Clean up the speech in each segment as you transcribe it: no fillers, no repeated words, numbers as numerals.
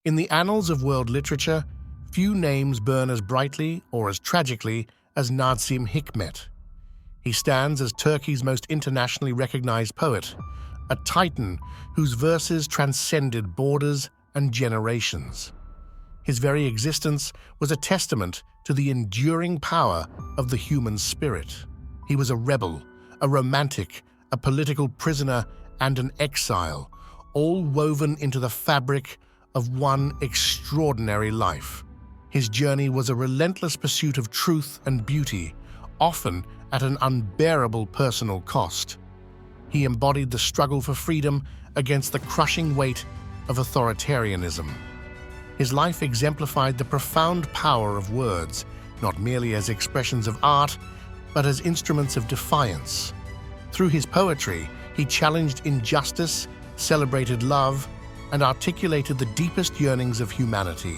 In the annals of world literature, few names burn as brightly or as tragically as Nazim Hikmet. He stands as Turkey's most internationally recognized poet, a titan whose verses transcended borders and generations. His very existence was a testament to the enduring power of the human spirit. He was a rebel, a romantic, a political prisoner, and an exile, all woven into the fabric of one extraordinary life. His journey was a relentless pursuit of truth and beauty, often at an unbearable personal cost. He embodied the struggle for freedom against the crushing weight of authoritarianism. His life exemplified the profound power of words, not merely as expressions of art, but as instruments of defiance. Through his poetry, he challenged injustice, celebrated love, and articulated the deepest yearnings of humanity.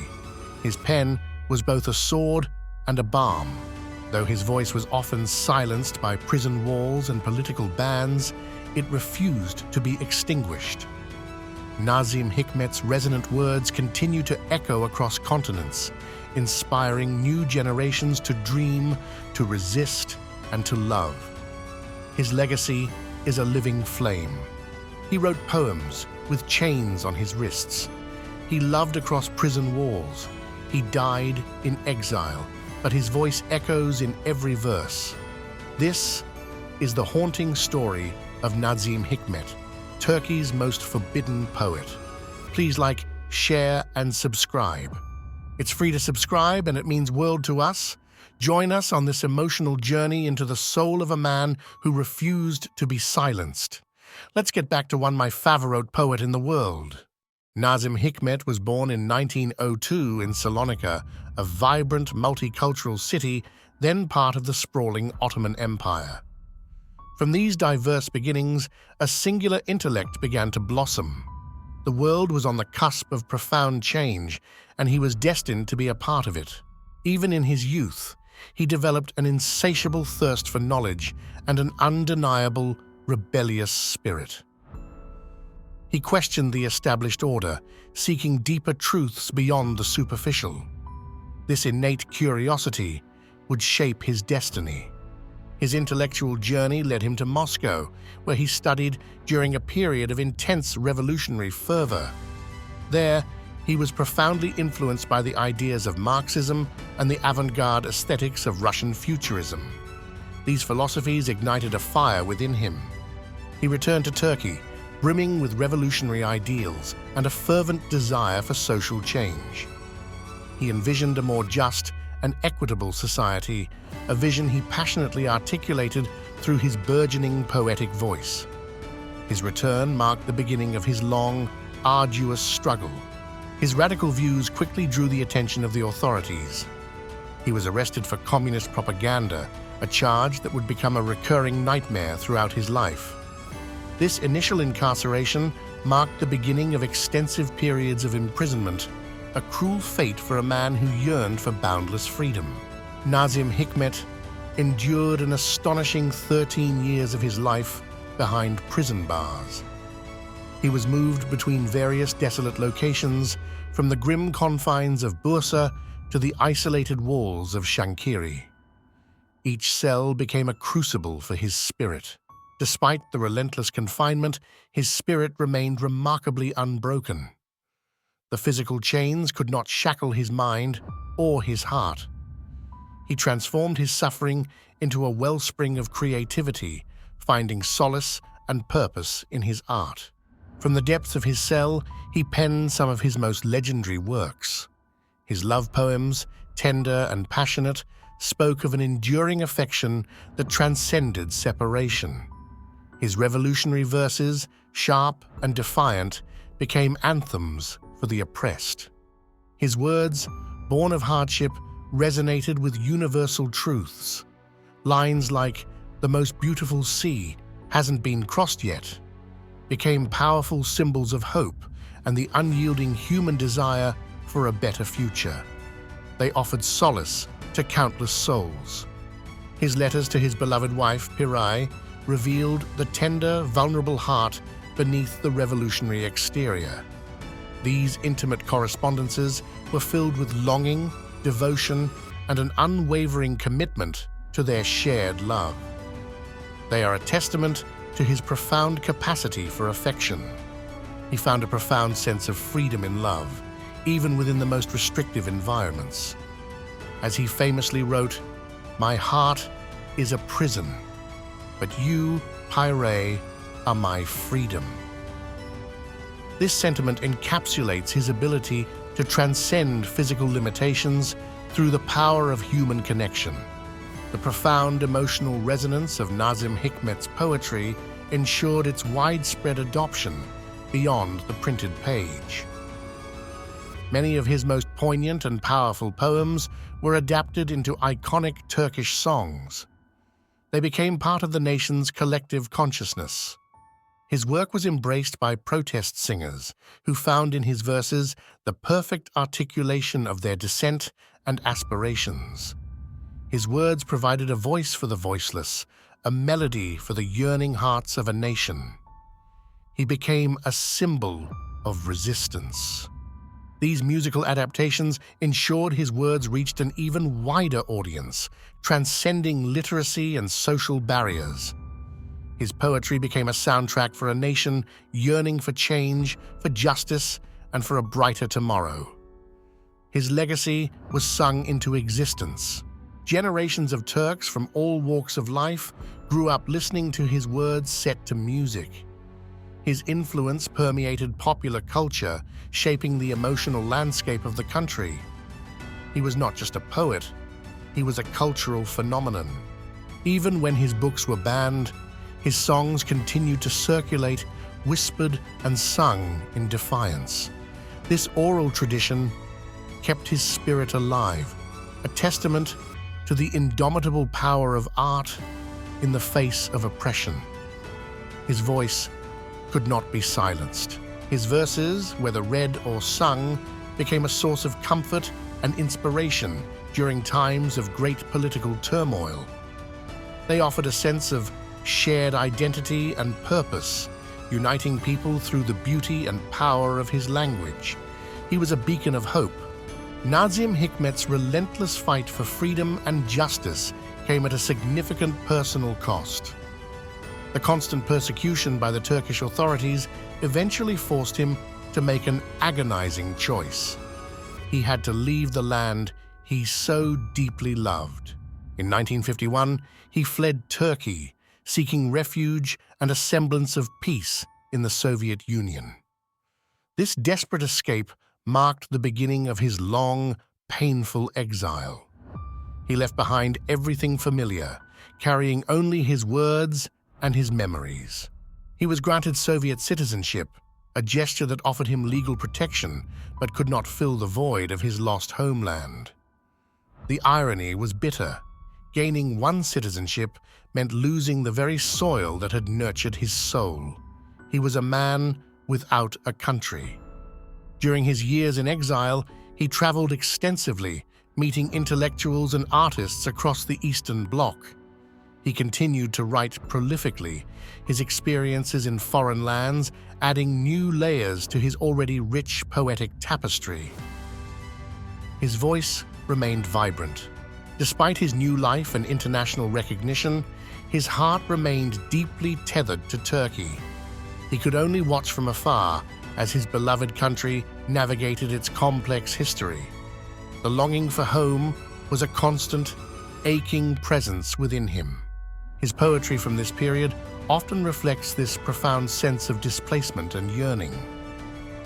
His pen was both a sword and a balm. Though his voice was often silenced by prison walls and political bans, it refused to be extinguished. Nazim Hikmet's resonant words continue to echo across continents, inspiring new generations to dream, to resist, and to love. His legacy is a living flame. He wrote poems with chains on his wrists. He loved across prison walls. He died in exile, but his voice echoes in every verse. This is the haunting story of Nazim Hikmet, Turkey's most forbidden poet. Please like, share, and subscribe. It's free to subscribe, and it means world to us. Join us on this emotional journey into the soul of a man who refused to be silenced. Let's get back to my favorite poet in the world. Nazim Hikmet was born in 1902 in Salonika, a vibrant multicultural city, then part of the sprawling Ottoman Empire. From these diverse beginnings, a singular intellect began to blossom. The world was on the cusp of profound change, and he was destined to be a part of it. Even in his youth, he developed an insatiable thirst for knowledge and an undeniable, rebellious spirit. He questioned the established order, seeking deeper truths beyond the superficial. This innate curiosity would shape his destiny. His intellectual journey led him to Moscow, where he studied during a period of intense revolutionary fervor. There, he was profoundly influenced by the ideas of Marxism and the avant-garde aesthetics of Russian futurism. These philosophies ignited a fire within him. He returned to Turkey, brimming with revolutionary ideals and a fervent desire for social change. He envisioned a more just and equitable society, a vision he passionately articulated through his burgeoning poetic voice. His return marked the beginning of his long, arduous struggle. His radical views quickly drew the attention of the authorities. He was arrested for communist propaganda, a charge that would become a recurring nightmare throughout his life. This initial incarceration marked the beginning of extensive periods of imprisonment, a cruel fate for a man who yearned for boundless freedom. Nazim Hikmet endured an astonishing 13 years of his life behind prison bars. He was moved between various desolate locations, from the grim confines of Bursa to the isolated walls of Shankiri. Each cell became a crucible for his spirit. Despite the relentless confinement, his spirit remained remarkably unbroken. The physical chains could not shackle his mind or his heart. He transformed his suffering into a wellspring of creativity, finding solace and purpose in his art. From the depths of his cell, he penned some of his most legendary works. His love poems, tender and passionate, spoke of an enduring affection that transcended separation. His revolutionary verses, sharp and defiant, became anthems for the oppressed. His words, born of hardship, resonated with universal truths. Lines like, "The most beautiful sea hasn't been crossed yet," became powerful symbols of hope and the unyielding human desire for a better future. They offered solace to countless souls. His letters to his beloved wife, Piraye, revealed the tender, vulnerable heart beneath the revolutionary exterior. These intimate correspondences were filled with longing, devotion, and an unwavering commitment to their shared love. They are a testament to his profound capacity for affection. He found a profound sense of freedom in love, even within the most restrictive environments. As he famously wrote, "My heart is a prison, but you, Piraye, are my freedom." This sentiment encapsulates his ability to transcend physical limitations through the power of human connection. The profound emotional resonance of Nazim Hikmet's poetry ensured its widespread adoption beyond the printed page. Many of his most poignant and powerful poems were adapted into iconic Turkish songs. They became part of the nation's collective consciousness. His work was embraced by protest singers who found in his verses the perfect articulation of their dissent and aspirations. His words provided a voice for the voiceless, a melody for the yearning hearts of a nation. He became a symbol of resistance. These musical adaptations ensured his words reached an even wider audience, transcending literacy and social barriers. His poetry became a soundtrack for a nation yearning for change, for justice, and for a brighter tomorrow. His legacy was sung into existence. Generations of Turks from all walks of life grew up listening to his words set to music. His influence permeated popular culture, shaping the emotional landscape of the country. He was not just a poet, he was a cultural phenomenon. Even when his books were banned, his songs continued to circulate, whispered and sung in defiance. This oral tradition kept his spirit alive, a testament to the indomitable power of art in the face of oppression. His voice could not be silenced. His verses, whether read or sung, became a source of comfort and inspiration during times of great political turmoil. They offered a sense of shared identity and purpose, uniting people through the beauty and power of his language. He was a beacon of hope. Nazim Hikmet's relentless fight for freedom and justice came at a significant personal cost. The constant persecution by the Turkish authorities eventually forced him to make an agonizing choice. He had to leave the land he so deeply loved. In 1951, he fled Turkey, seeking refuge and a semblance of peace in the Soviet Union. This desperate escape marked the beginning of his long, painful exile. He left behind everything familiar, carrying only his words and his memories. He was granted Soviet citizenship, a gesture that offered him legal protection but could not fill the void of his lost homeland. The irony was bitter. Gaining one citizenship meant losing the very soil that had nurtured his soul. He was a man without a country. During his years in exile, he traveled extensively, meeting intellectuals and artists across the Eastern Bloc. He continued to write prolifically, his experiences in foreign lands adding new layers to his already rich poetic tapestry. His voice remained vibrant. Despite his new life and international recognition, his heart remained deeply tethered to Turkey. He could only watch from afar as his beloved country navigated its complex history. The longing for home was a constant, aching presence within him. His poetry from this period often reflects this profound sense of displacement and yearning.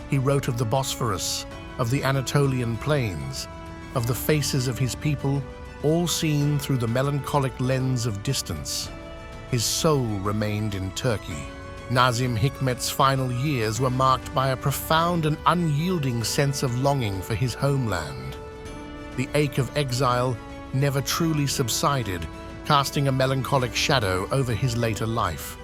He wrote of the Bosphorus, of the Anatolian plains, of the faces of his people, all seen through the melancholic lens of distance. His soul remained in Turkey. Nazim Hikmet's final years were marked by a profound and unyielding sense of longing for his homeland. The ache of exile never truly subsided, casting a melancholic shadow over his later life.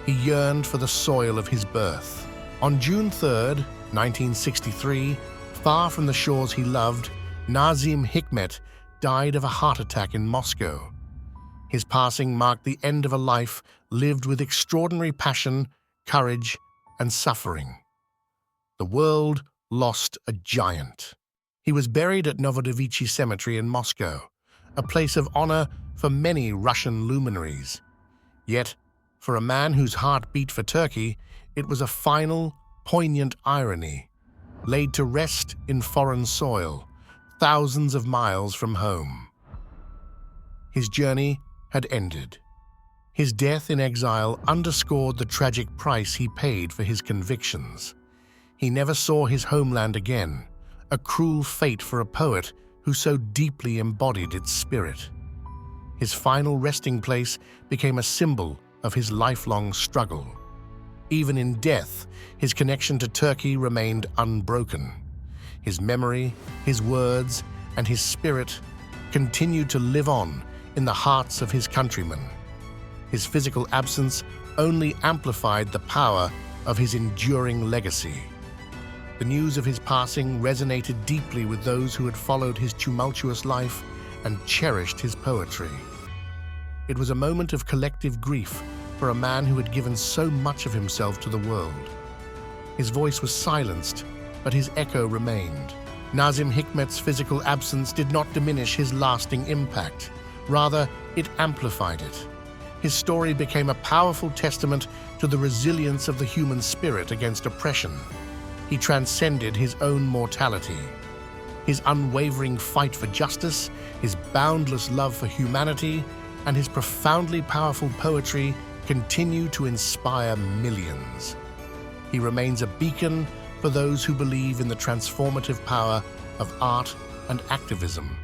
He yearned for the soil of his birth. On June 3, 1963, far from the shores he loved, Nazim Hikmet died of a heart attack in Moscow. His passing marked the end of a life lived with extraordinary passion, courage, and suffering. The world lost a giant. He was buried at Novodevichy Cemetery in Moscow, a place of honor for many Russian luminaries. Yet, for a man whose heart beat for Turkey, it was a final, poignant irony, laid to rest in foreign soil, thousands of miles from home. His journey had ended. His death in exile underscored the tragic price he paid for his convictions. He never saw his homeland again, a cruel fate for a poet who so deeply embodied its spirit. His final resting place became a symbol of his lifelong struggle. Even in death, his connection to Turkey remained unbroken. His memory, his words, and his spirit continued to live on in the hearts of his countrymen. His physical absence only amplified the power of his enduring legacy. The news of his passing resonated deeply with those who had followed his tumultuous life and cherished his poetry. It was a moment of collective grief for a man who had given so much of himself to the world. His voice was silenced, but his echo remained. Nazim Hikmet's physical absence did not diminish his lasting impact. Rather, it amplified it. His story became a powerful testament to the resilience of the human spirit against oppression. He transcended his own mortality. His unwavering fight for justice, his boundless love for humanity, and his profoundly powerful poetry continue to inspire millions. He remains a beacon for those who believe in the transformative power of art and activism.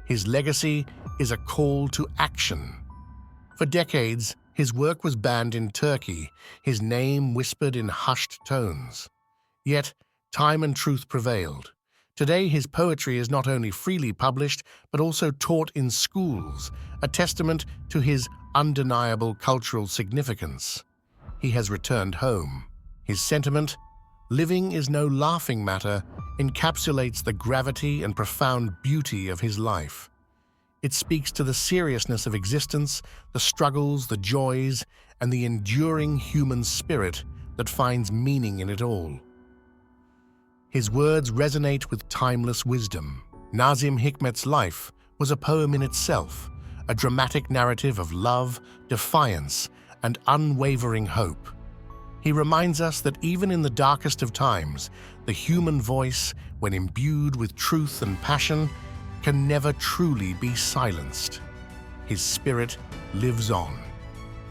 His legacy is a call to action. For decades, his work was banned in Turkey, his name whispered in hushed tones. Yet, time and truth prevailed. Today, his poetry is not only freely published, but also taught in schools, a testament to his undeniable cultural significance. He has returned home. His sentiment, "Living is no laughing matter," encapsulates the gravity and profound beauty of his life. It speaks to the seriousness of existence, the struggles, the joys, and the enduring human spirit that finds meaning in it all. His words resonate with timeless wisdom. Nazim Hikmet's life was a poem in itself, a dramatic narrative of love, defiance, and unwavering hope. He reminds us that even in the darkest of times, the human voice, when imbued with truth and passion, can never truly be silenced. His spirit lives on.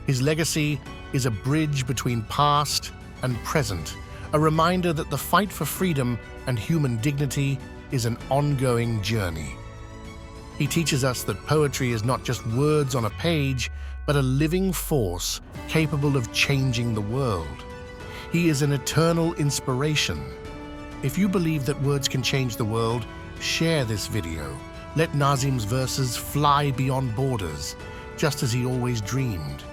His legacy is a bridge between past and present, a reminder that the fight for freedom and human dignity is an ongoing journey. He teaches us that poetry is not just words on a page, but a living force capable of changing the world. He is an eternal inspiration. If you believe that words can change the world, share this video. Let Nazim's verses fly beyond borders, just as he always dreamed.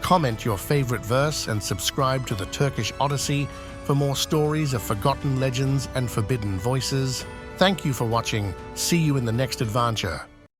Comment your favorite verse and subscribe to the Turkish Odyssey for more stories of forgotten legends and forbidden voices. Thank you for watching. See you in the next adventure.